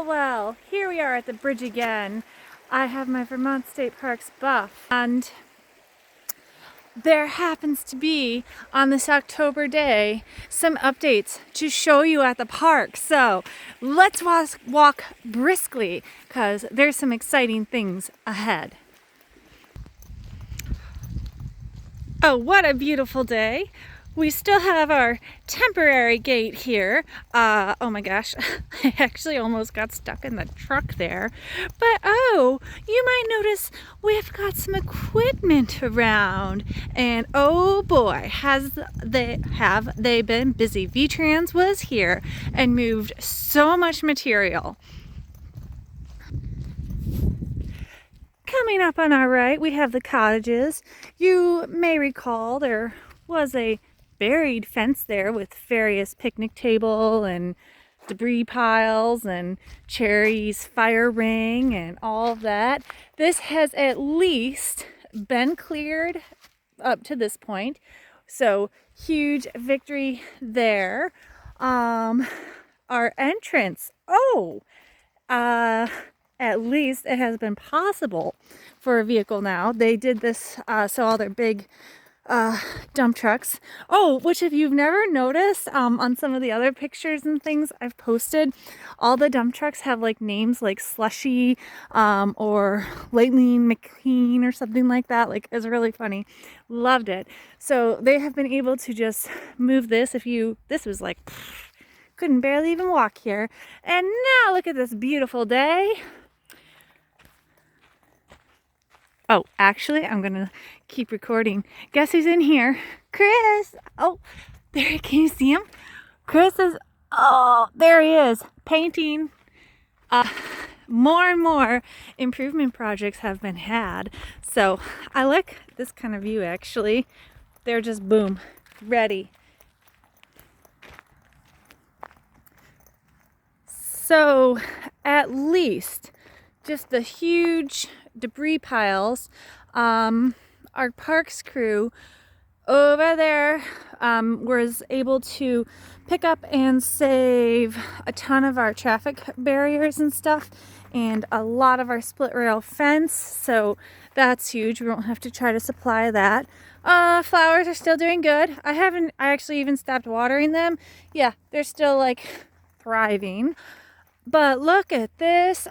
Well, here we are at the bridge again. I have my Vermont State Parks buff, and there happens to be, on this October day, some updates to show you at the park. So let's walk briskly, because there's some exciting things ahead. Oh, what a beautiful day. We still have our temporary gate here. Oh my gosh, I actually almost got stuck in the truck there. But oh, you might notice we've got some equipment around. And oh boy, have they been busy. Vtrans was here and moved so much material. Coming up on our right, we have the cottages. You may recall there was a buried fence there with various picnic table and debris piles and cherries, fire ring, and all of that. This has at least been cleared up to this point, so huge victory there. Our entrance, at least it has been possible for a vehicle now. They did this so all their big dump trucks. Oh, which if you've never noticed, on some of the other pictures and things I've posted, all the dump trucks have like names like Slushy, or Lately McLean or something like that. Like, it's really funny. Loved it. So they have been able to just move this. This was like, couldn't barely even walk here. And now look at this beautiful day. Oh, actually, I'm gonna keep recording. Guess who's in here? Chris! Oh, there, can you see him? Chris is, oh, there he is, painting. More and more improvement projects have been had. So I like this kind of view, actually. They're just, boom, ready. So at least just the huge debris piles, our parks crew over there was able to pick up and save a ton of our traffic barriers and stuff, and a lot of our split rail fence, so that's huge. We won't have to try to supply that. Flowers are still doing good. I actually even stopped watering them. Yeah, they're still like thriving. But look at this.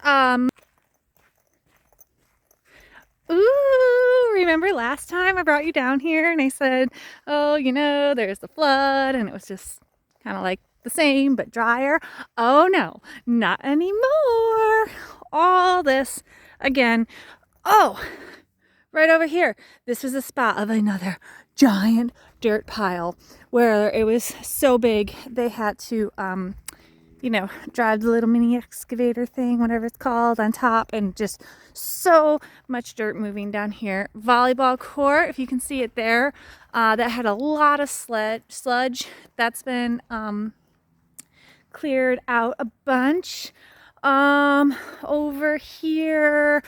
Ooh, remember last time I brought you down here and I said, oh, there's the flood, and it was just kind of like the same but drier. Oh no, not anymore. All this again. Oh, right over here. This was a spot of another giant dirt pile where it was so big they had to drive the little mini excavator thing, whatever it's called, on top, and just so much dirt moving down here. Volleyball court, if you can see it there, that had a lot of sludge. That's been cleared out a bunch. Over here,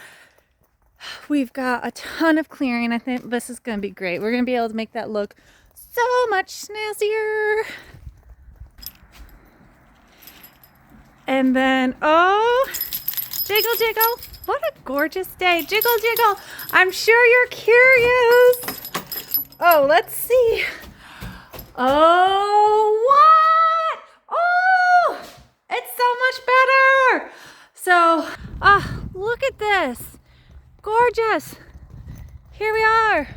we've got a ton of clearing. I think this is going to be great. We're going to be able to make that look so much snazzier. And then, oh, jiggle, jiggle. What a gorgeous day. Jiggle, jiggle. I'm sure you're curious. Oh, let's see. Oh, what? Oh, it's so much better. So, look at this. Gorgeous. Here we are.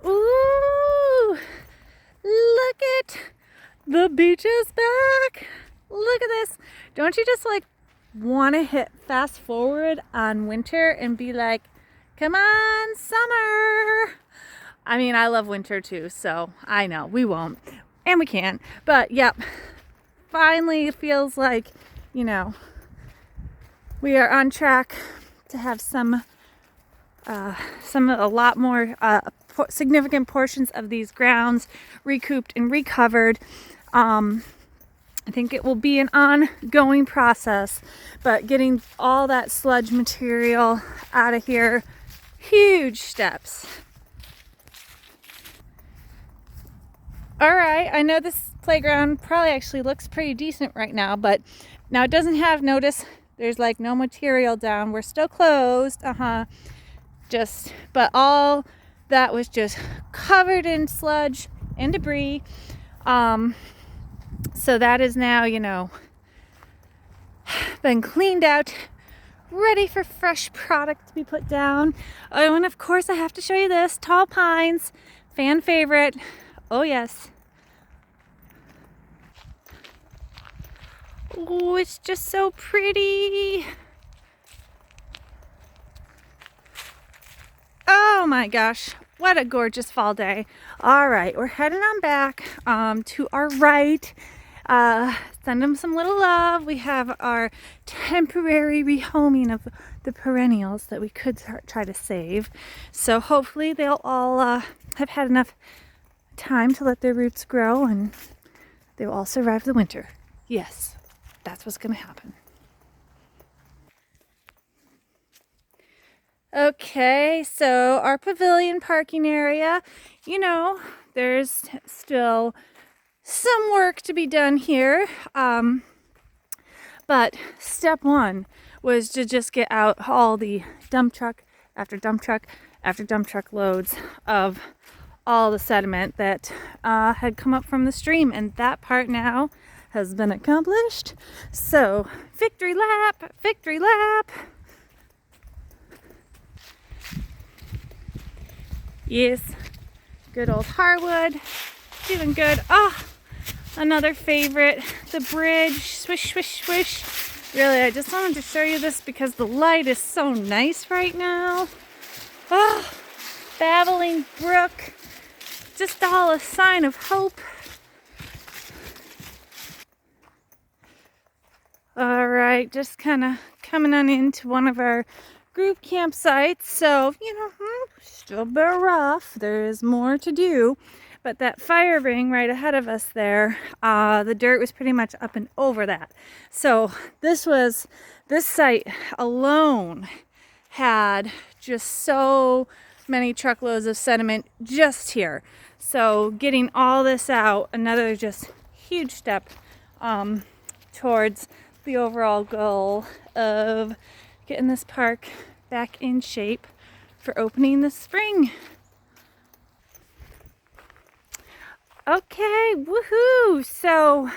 Ooh. Look at the beach is back. Look at this. Don't you just want to hit fast forward on winter and be like, come on, summer. I mean, I love winter too, so I know we won't and we can't. But yep, finally it feels like, we are on track to have a lot more significant portions of these grounds recouped and recovered. I think it will be an ongoing process, but getting all that sludge material out of here, huge steps. All right, I know this playground probably actually looks pretty decent right now, but now it doesn't have, notice there's like no material down. We're still closed, but all that was just covered in sludge and debris. So that is now, you know, been cleaned out, ready for fresh product to be put down. Oh, and of course I have to show you this, tall pines, fan favorite. Oh yes. Oh, it's just so pretty. Oh my gosh, what a gorgeous fall day. All right, we're heading on back to our right. Send them some little love. We have our temporary rehoming of the perennials that we could try to save. So hopefully they'll all have had enough time to let their roots grow and they will all survive the winter. Yes, that's what's going to happen. Okay, so our pavilion parking area, you know, there's still some work to be done here. But step one was to just get out all the dump truck after dump truck after dump truck loads of all the sediment that had come up from the stream, and that part now has been accomplished. So victory lap, victory lap. Yes, good old hardwood, doing good. Oh, another favorite, the bridge, swish, swish, swish. Really, I just wanted to show you this because the light is so nice right now. Oh, babbling brook, just all a sign of hope. All right, just kind of coming on into one of our group campsites. So, you know, still a bit rough. There is more to do. But that fire ring right ahead of us there, the dirt was pretty much up and over that. So this site alone had just so many truckloads of sediment just here. So getting all this out, another just huge step towards the overall goal of getting this park back in shape for opening this spring. Okay, woohoo! So,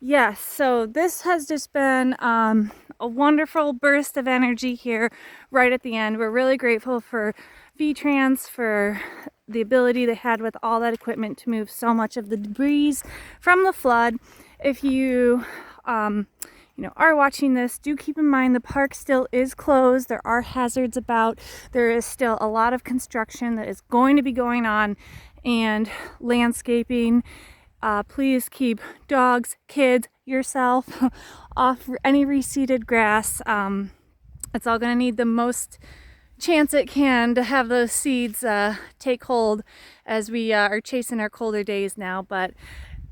yes, so this has just been a wonderful burst of energy here right at the end. We're really grateful for Vtrans for the ability they had with all that equipment to move so much of the debris from the flood. If you are watching this, do keep in mind the park still is closed. There are hazards about. There is still a lot of construction that is going to be going on and landscaping. Please keep dogs, kids, yourself off any reseeded grass. It's all going to need the most chance it can to have those seeds take hold as we are chasing our colder days now. But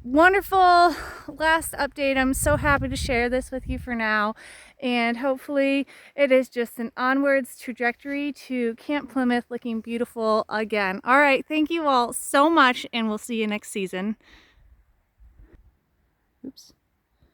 wonderful last update. I'm so happy to share this with you for now, and hopefully it is just an onwards trajectory to Camp Plymouth looking beautiful again. All right, thank you all so much, and we'll see you next season. Oops.